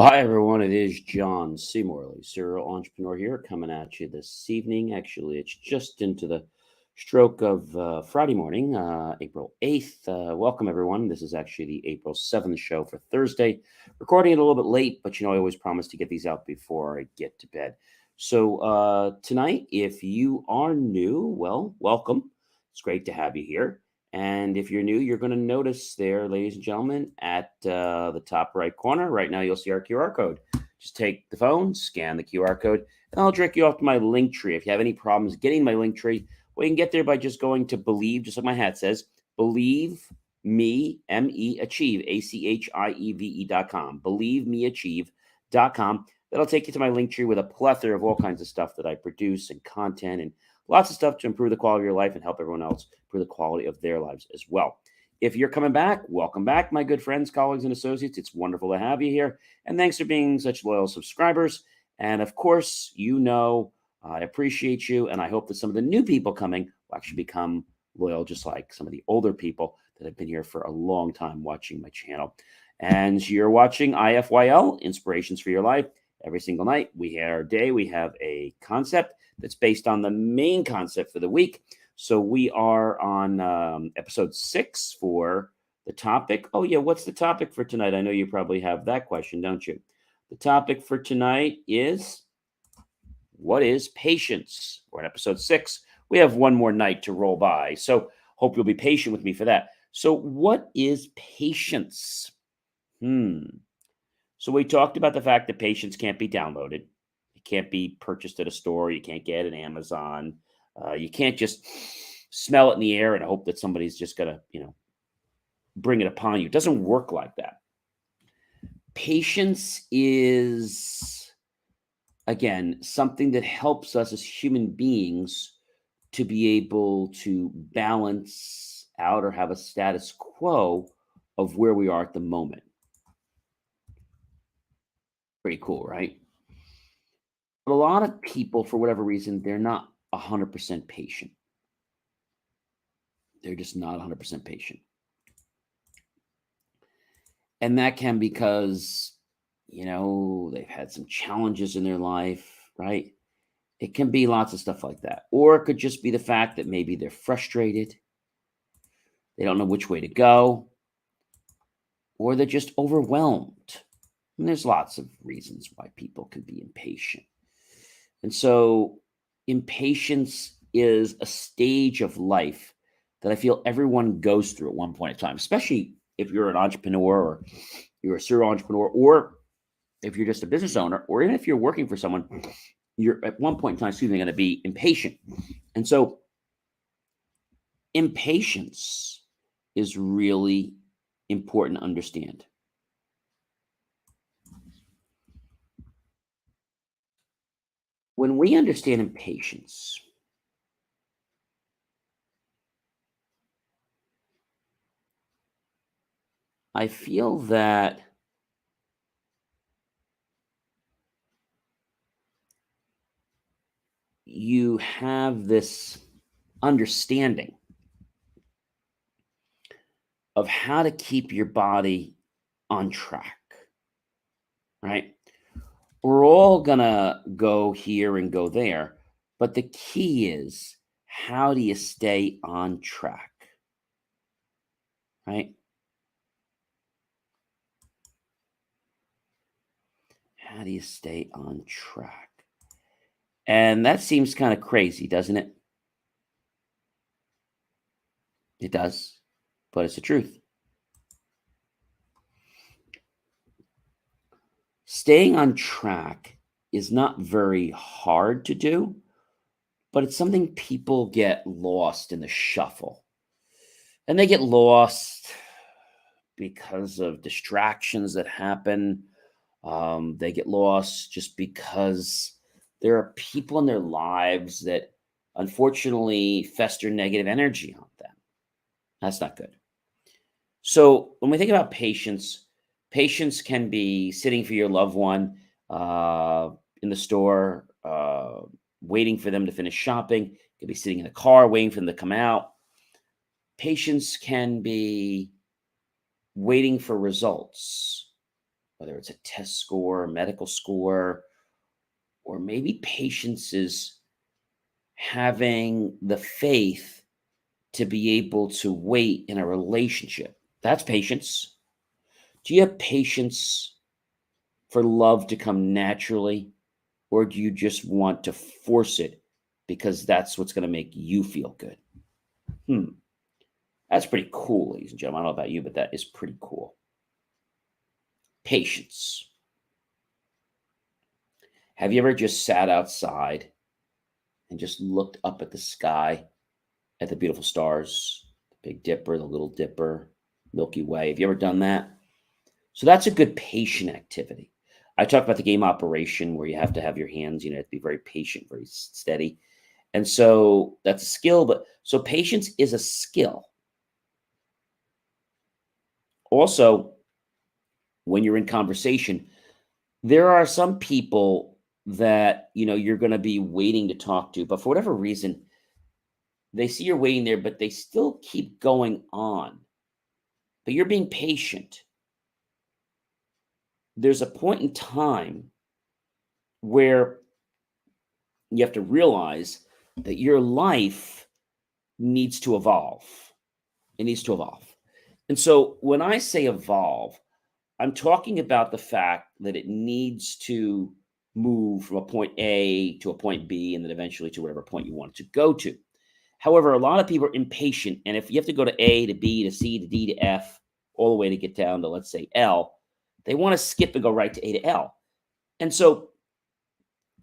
Hi, everyone. It is John C. Morley, serial entrepreneur here, coming at you this evening. Actually, it's just into the stroke of Friday morning, April 8th. Welcome, everyone. This is actually the April 7th show for Thursday. Recording it a little bit late, but I always promise to get these out before I get to bed. So, tonight, if you are new, well, welcome. It's great to have you here. And if you're new, you're going to notice there, ladies and gentlemen, at the top right corner, right now, you'll see our QR code. Just take the phone, scan the QR code, and I'll direct you off to my link tree. If you have any problems getting my link tree, well, you can get there by just going to Believe, just like my hat says, Believe Me, M-E, Achieve, ACHIEVE.com. BelieveMeAchieve.com. That'll take you to my link tree with a plethora of all kinds of stuff that I produce and content and lots of stuff to improve the quality of your life and help everyone else improve the quality of their lives as well. If you're coming back, welcome back, my good friends, colleagues, and associates. It's wonderful to have you here. And thanks for being such loyal subscribers. And of course, I appreciate you. And I hope that some of the new people coming will actually become loyal, just like some of the older people that have been here for a long time watching my channel. And you're watching IFYL, Inspirations for Your Life. Every single night, we have a concept that's based on the main concept for the week. So we are on episode 6 for the topic. Oh, yeah, what's the topic for tonight? I know you probably have that question, don't you? The topic for tonight is, what is patience? We're in episode 6. We have one more night to roll by. So hope you'll be patient with me for that. So what is patience? So we talked about the fact that patience can't be downloaded. It can't be purchased at a store. You can't get it at Amazon. You can't just smell it in the air and hope that somebody's just going to, bring it upon you. It doesn't work like that. Patience is, again, something that helps us as human beings to be able to balance out or have a status quo of where we are at the moment. Pretty cool, right? But a lot of people, for whatever reason, they're not 100% patient. They're just not 100% patient. And that can because, they've had some challenges in their life, right? It can be lots of stuff like that. Or it could just be the fact that maybe they're frustrated. They don't know which way to go. Or they're just overwhelmed. And there's lots of reasons why people can be impatient. And so impatience is a stage of life that I feel everyone goes through at one point in time, especially if you're an entrepreneur or you're a serial entrepreneur, or if you're just a business owner, or even if you're working for someone, you're at one point in time, going to be impatient. And so impatience is really important to understand. When we understand impatience, I feel that you have this understanding of how to keep your body on track, right? We're all going to go here and go there, but the key is, how do you stay on track, right? How do you stay on track? And that seems kind of crazy, doesn't it? It does, but it's the truth. Staying on track is not very hard to do, but it's something people get lost in the shuffle. And they get lost because of distractions that happen. They get lost just because there are people in their lives that unfortunately fester negative energy on them. That's not good. So when we think about patience, patience can be sitting for your loved one in the store, waiting for them to finish shopping. It could be sitting in the car, waiting for them to come out. Patience can be waiting for results. whether it's a test score, a medical score, or maybe patience is having the faith to be able to wait in a relationship. That's patience. Do you have patience for love to come naturally, or do you just want to force it because that's what's going to make you feel good? Hmm. That's pretty cool, ladies and gentlemen. I don't know about you, but that is pretty cool. Patience. Have you ever just sat outside and just looked up at the sky, at the beautiful stars, the Big Dipper, the Little Dipper, Milky Way? Have you ever done that? So that's a good patient activity. I talked about the game operation where you have to have your hands, you know, have to be very patient, very steady. And so that's a skill, but so patience is a skill. Also, when you're in conversation, there are some people that, you know, you're going to be waiting to talk to, but for whatever reason, they see you're waiting there, but they still keep going on. But you're being patient. There's a point in time where you have to realize that your life needs to evolve. It needs to evolve. And so when I say evolve, I'm talking about the fact that it needs to move from a point A to a point B and then eventually to whatever point you want it to go to. However, a lot of people are impatient. And if you have to go to A to B to C to D to F, all the way to get down to, let's say, L, they want to skip and go right to A to L. And so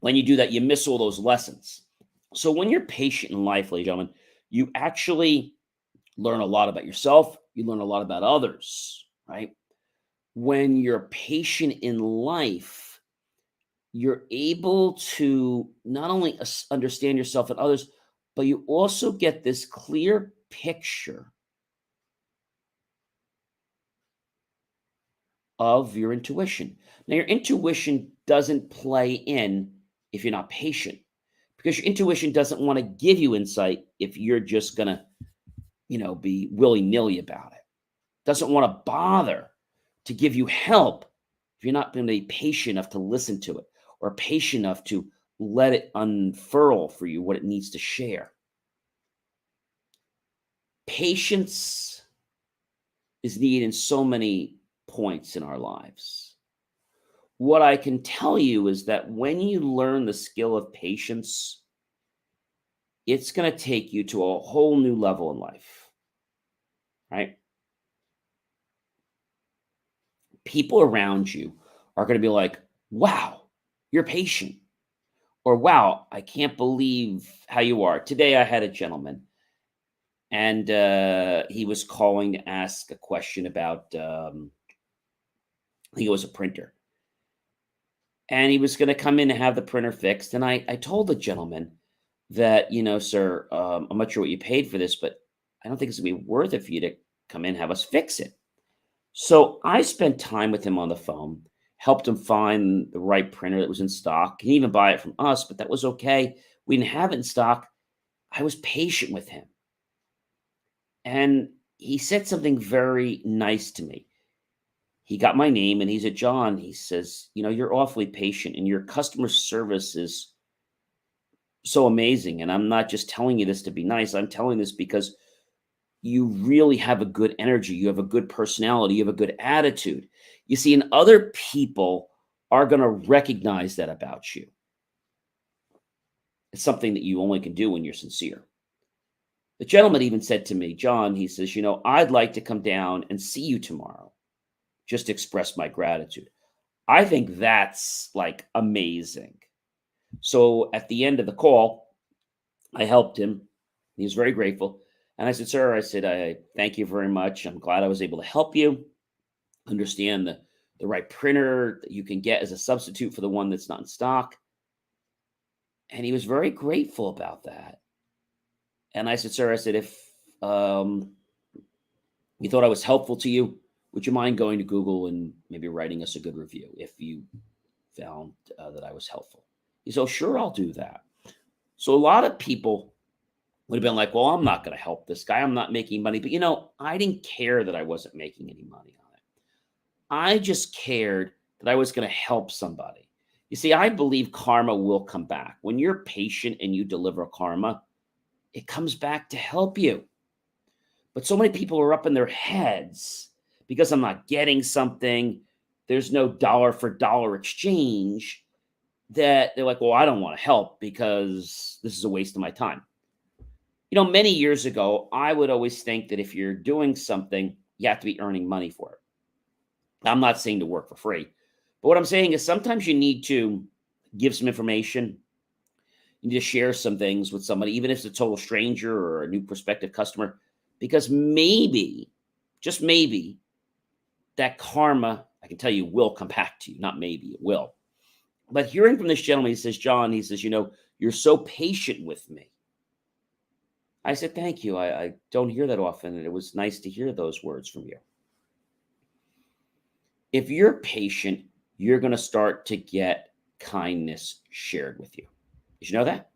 when you do that, you miss all those lessons. So when you're patient in life, ladies and gentlemen, you actually learn a lot about yourself. You learn a lot about others, right? When you're patient in life, you're able to not only understand yourself and others, but you also get this clear picture of your intuition. Now, your intuition doesn't play in if you're not patient because your intuition doesn't want to give you insight if you're just going to, you know, be willy-nilly about it. Doesn't want to bother to give you help if you're not going to be patient enough to listen to it or patient enough to let it unfurl for you what it needs to share. Patience is needed in so many points in our lives. What I can tell you is that when you learn the skill of patience, it's going to take you to a whole new level in life, right? People around you are going to be like, wow, you're patient. Or, wow, I can't believe how you are. Today, I had a gentleman, and he was calling to ask a question about, I think it was a printer. And he was going to come in and have the printer fixed. And I told the gentleman that, you know, sir, I'm not sure what you paid for this, but I don't think it's going to be worth it for you to come in and have us fix it. So I spent time with him on the phone, helped him find the right printer that was in stock. He didn't even buy it from us, but that was okay. We didn't have it in stock. I was patient with him. And he said something very nice to me. He got my name and he said, John, he says, you know, you're awfully patient and your customer service is so amazing. And I'm not just telling you this to be nice. I'm telling this because you really have a good energy. You have a good personality. You have a good attitude. You see, and other people are going to recognize that about you. It's something that you only can do when you're sincere. The gentleman even said to me, John, he says, you know, I'd like to come down and see you tomorrow. Just express my gratitude. I think that's like amazing. So at the end of the call, I helped him. He was very grateful. And I said, sir, I said, I thank you very much. I'm glad I was able to help you understand the right printer that you can get as a substitute for the one that's not in stock. And he was very grateful about that. And I said, sir, I said, if you thought I was helpful to you, would you mind going to Google and maybe writing us a good review if you found that I was helpful? He said, oh, sure, I'll do that. So a lot of people would have been like, well, I'm not going to help this guy. I'm not making money. But, I didn't care that I wasn't making any money on it. I just cared that I was going to help somebody. You see, I believe karma will come back. When you're patient and you deliver karma, it comes back to help you. But so many people are up in their heads because I'm not getting something. There's no dollar for dollar exchange, that they're like, well, I don't want to help because this is a waste of my time. Many years ago, I would always think that if you're doing something, you have to be earning money for it. I'm not saying to work for free, but what I'm saying is sometimes you need to give some information. You need to share some things with somebody, even if it's a total stranger or a new prospective customer, because maybe, just maybe, that karma, I can tell you, will come back to you. Not maybe, it will. But hearing from this gentleman, he says, John, he says, you're so patient with me. I said, thank you. I don't hear that often, and it was nice to hear those words from you. If you're patient, you're going to start to get kindness shared with you. Did you know that?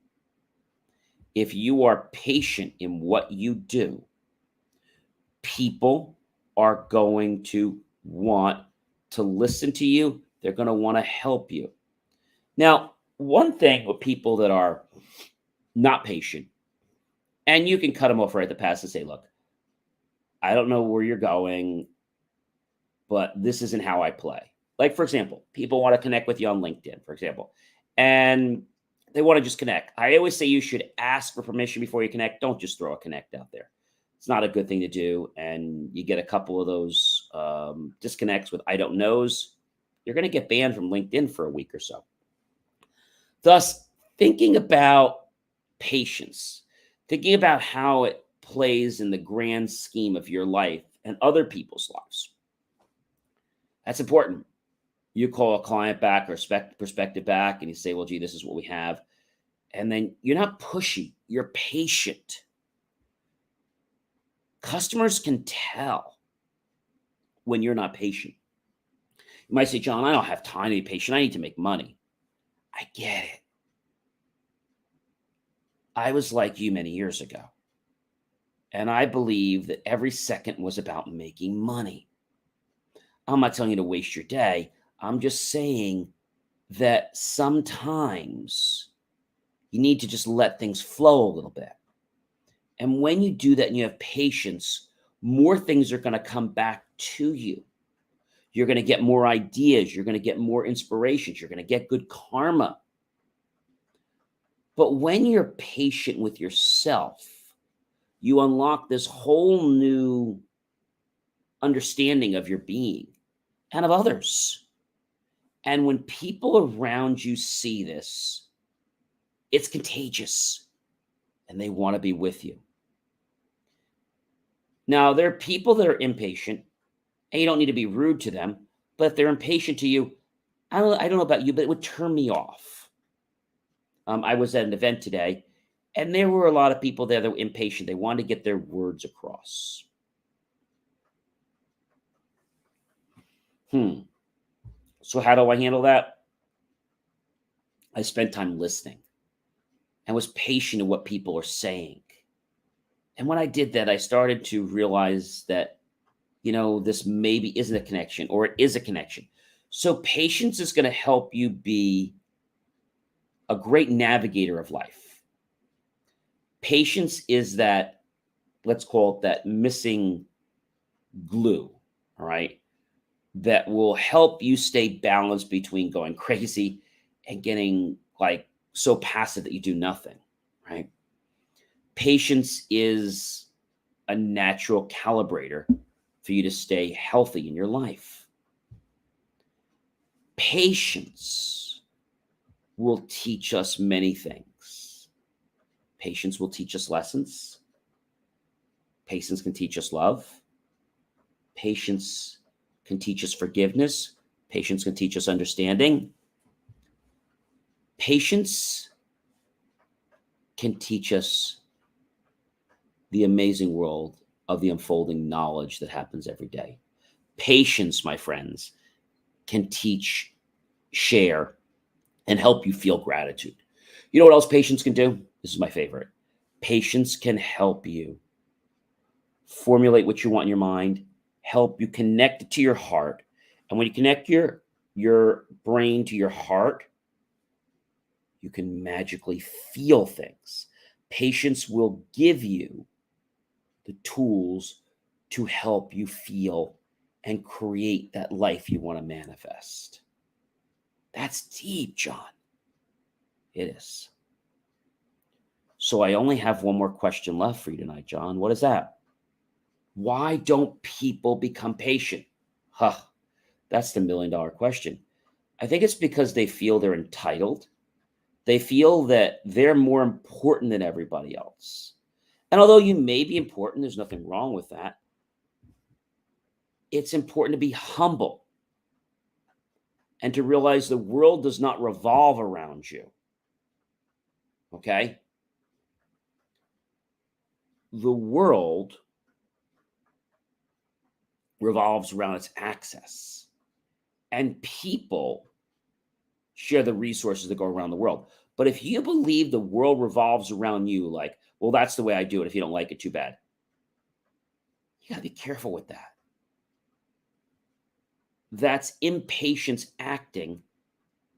If you are patient in what you do, people are going to want to listen to you. They're going to want to help you. Now, one thing with people that are not patient, and you can cut them off right at the pass and say, look, I don't know where you're going, but this isn't how I play. Like, for example, people want to connect with you on LinkedIn, for example, and they want to just connect. I always say you should ask for permission before you connect. Don't just throw a connect out there. It's not a good thing to do. And you get a couple of those disconnects with I don't knows, you're going to get banned from LinkedIn for a week or so. Thus, thinking about patience, thinking about how it plays in the grand scheme of your life and other people's lives. That's important. You call a client back or prospective back and you say, well, gee, this is what we have. And then you're not pushy, you're patient. Customers can tell when you're not patient. You might say, John, I don't have time to be patient. I need to make money. I get it. I was like you many years ago. And I believe that every second was about making money. I'm not telling you to waste your day. I'm just saying that sometimes you need to just let things flow a little bit. And when you do that and you have patience, more things are going to come back to you. You're going to get more ideas. You're going to get more inspirations. You're going to get good karma. But when you're patient with yourself, you unlock this whole new understanding of your being and of others. And when people around you see this, it's contagious and they want to be with you. Now, there are people that are impatient and you don't need to be rude to them, but if they're impatient to you, I don't know about you, but it would turn me off. I was at an event today and there were a lot of people there that were impatient. They wanted to get their words across. So how do I handle that? I spent time listening and was patient in what people are saying. And when I did that, I started to realize that, this maybe isn't a connection or it is a connection. So patience is going to help you be a great navigator of life. Patience is that, let's call it that missing glue, all right, that will help you stay balanced between going crazy and getting like so passive that you do nothing, right? Patience is a natural calibrator for you to stay healthy in your life. Patience will teach us many things. Patience will teach us lessons. Patience can teach us love. Patience can teach us forgiveness. Patience can teach us understanding. Patience can teach us the amazing world of the unfolding knowledge that happens every day. Patience, my friends, can teach, share, and help you feel gratitude. You know what else patience can do? This is my favorite. Patience can help you formulate what you want in your mind, help you connect it to your heart. And when you connect your your brain to your heart, you can magically feel things. Patience will give you the tools to help you feel and create that life you want to manifest. That's deep, John. It is. So I only have one more question left for you tonight, John. What is that? Why don't people become patient? Huh, that's the $1,000,000 question. I think it's because they feel they're entitled. They feel that they're more important than everybody else. And although you may be important, there's nothing wrong with that. It's important to be humble and to realize the world does not revolve around you. Okay? The world revolves around its access, and people share the resources that go around the world. But if you believe the world revolves around you, like, well, that's the way I do it. If you don't like it, too bad. You got to be careful with that. That's impatience acting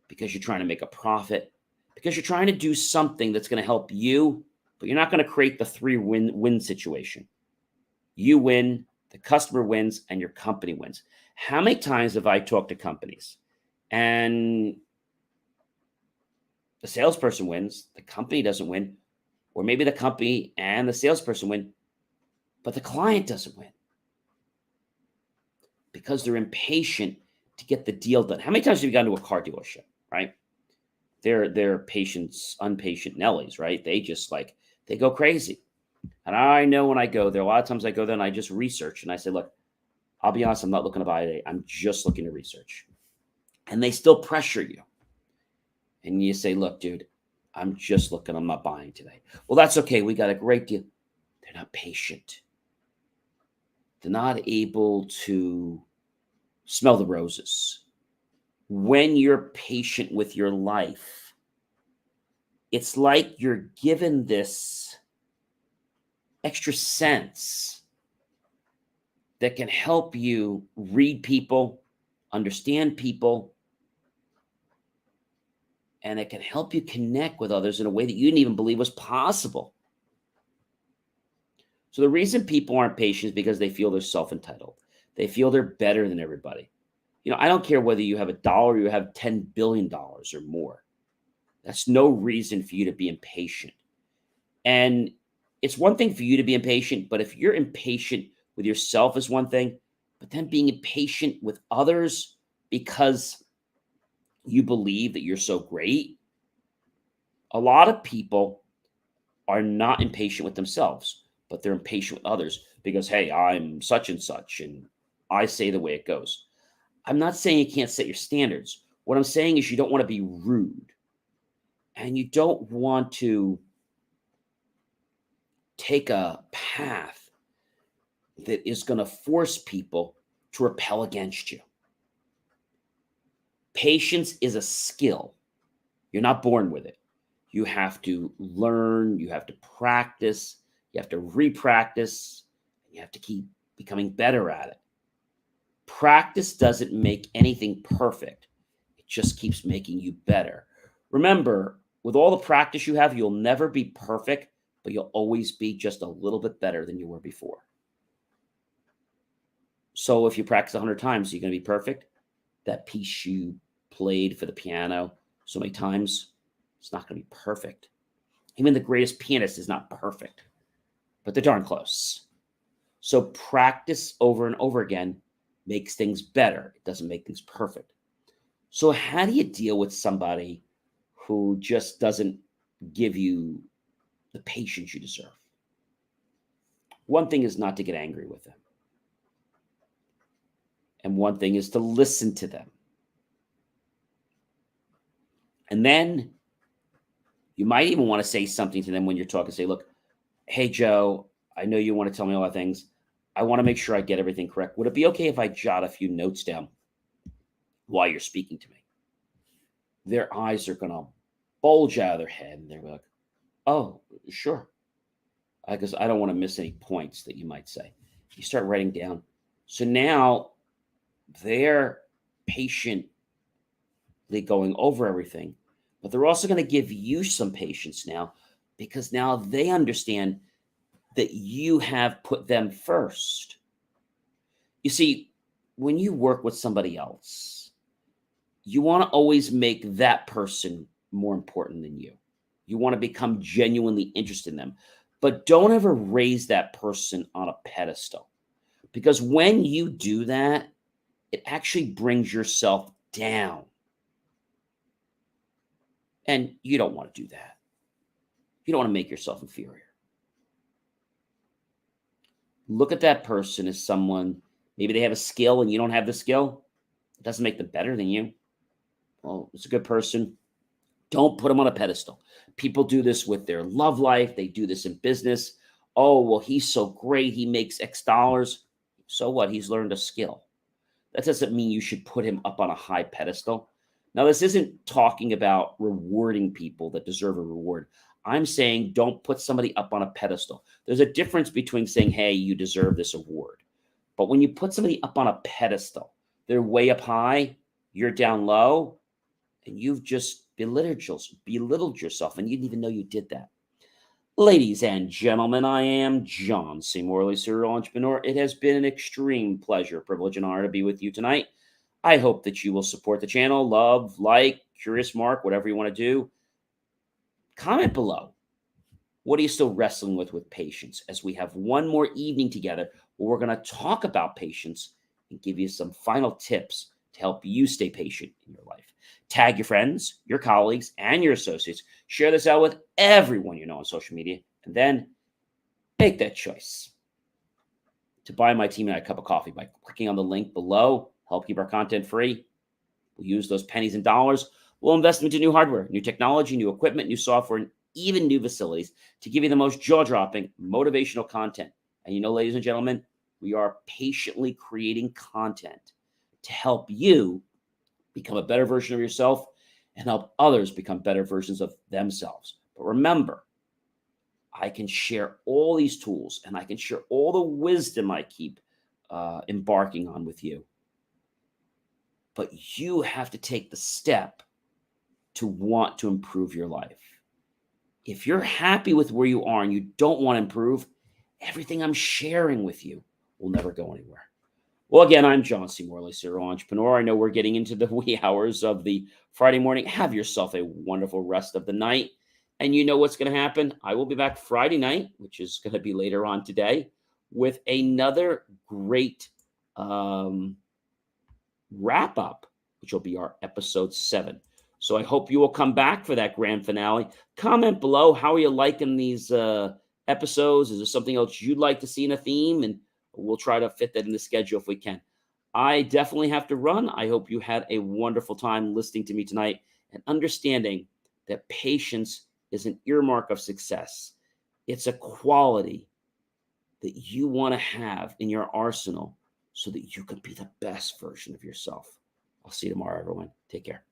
because you're trying to make a profit, because you're trying to do something that's going to help you, but you're not going to create the three-win situation. You win, the customer wins, and your company wins. How many times have I talked to companies and the salesperson wins, the company doesn't win, or maybe the company and the salesperson win, but the client doesn't win because they're impatient to get the deal done. How many times have you gone to a car dealership, right? They're unpatient Nellies, right? They just they go crazy. And I know when I go there, a lot of times I go there and I just research and I say, look, I'll be honest, I'm not looking to buy today. I'm just looking to research. And they still pressure you. And you say, look, dude, I'm just looking, I'm not buying today. Well, that's okay. We got a great deal. They're not patient. They're not able to smell the roses. When you're patient with your life, it's like you're given this extra sense that can help you read people, understand people, and it can help you connect with others in a way that you didn't even believe was possible. So the reason people aren't patient is because they feel they're self-entitled. They feel they're better than everybody. I don't care whether you have $1 or you have $10 billion or more. That's no reason for you to be impatient. And it's one thing for you to be impatient, but if you're impatient with yourself is one thing, but then being impatient with others because you believe that you're so great. A lot of people are not impatient with themselves, but they're impatient with others because, hey, I'm such and such, and I say the way it goes. I'm not saying you can't set your standards. What I'm saying is you don't want to be rude, and you don't want to take a path that is going to force people to repel against you. Patience is a skill. You're not born with it. You have to learn, you have to practice, you have to re-practice, and you have to keep becoming better at it. Practice doesn't make anything perfect. It just keeps making you better. Remember, with all the practice you have, you'll never be perfect, but you'll always be just a little bit better than you were before. So if you practice 100 times, you're going to be perfect. That piece you played for the piano so many times, it's not going to be perfect. Even the greatest pianist is not perfect, but they're darn close. So practice over and over again makes things better. It doesn't make things perfect. So how do you deal with somebody who just doesn't give you the patience you deserve? One thing is not to get angry with them. And one thing is to listen to them. And then you might even want to say something to them when you're talking. Say, look, hey, Joe, I know you want to tell me all the things. I want to make sure I get everything correct. Would it be okay if I jot a few notes down while you're speaking to me? Their eyes are going to bulge out of their head. And they're like, oh, sure. Because I don't want to miss any points that you might say. You start writing down. So now their patient going over everything, but they're also going to give you some patience now because now they understand that you have put them first. You see, when you work with somebody else, you want to always make that person more important than you. You want to become genuinely interested in them, but don't ever raise that person on a pedestal because when you do that, it actually brings yourself down. And you don't want to do that. You don't want to make yourself inferior. Look at that person as someone, maybe they have a skill and you don't have the skill. It doesn't make them better than you. Well, it's a good person. Don't put them on a pedestal. People do this with their love life. They do this in business. Oh, well, he's so great. He makes X dollars. So what? He's learned a skill. That doesn't mean you should put him up on a high pedestal. Now, this isn't talking about rewarding people that deserve a reward. I'm saying don't put somebody up on a pedestal. There's a difference between saying, hey, you deserve this award. But when you put somebody up on a pedestal, they're way up high, you're down low, and you've just belittled yourself, and you didn't even know you did that. Ladies and gentlemen, I am John C. Morley, serial entrepreneur. It has been an extreme pleasure, privilege, and honor to be with you tonight. I hope that you will support the channel, love, like, curious mark, whatever you want to do. Comment below. What are you still wrestling with patience? As we have one more evening together where we're going to talk about patience and give you some final tips to help you stay patient in your life. Tag your friends, your colleagues, and your associates. Share this out with everyone you know on social media, and then make that choice to buy my team and I a cup of coffee by clicking on the link below. Help keep our content free. We'll use those pennies and dollars. We'll invest into new hardware, new technology, new equipment, new software, and even new facilities to give you the most jaw-dropping, motivational content. And you know, ladies and gentlemen, we are patiently creating content to help you become a better version of yourself and help others become better versions of themselves. But remember, I can share all these tools and I can share all the wisdom I keep embarking on with you. But you have to take the step to want to improve your life. If you're happy with where you are and you don't want to improve, everything I'm sharing with you will never go anywhere. Well, again, I'm John C. Morley, serial entrepreneur. I know we're getting into the wee hours of the Friday morning. Have yourself a wonderful rest of the night. And you know what's going to happen. I will be back Friday night, which is going to be later on today, with another great wrap up, which will be our episode 7. So I hope you will come back for that grand finale. Comment below. How are you liking these episodes? Is there something else you'd like to see in a theme? And we'll try to fit that in the schedule if we can. I definitely have to run. I hope you had a wonderful time listening to me tonight and understanding that patience is an earmark of success. It's a quality that you want to have in your arsenal so that you can be the best version of yourself. I'll see you tomorrow, everyone. Take care.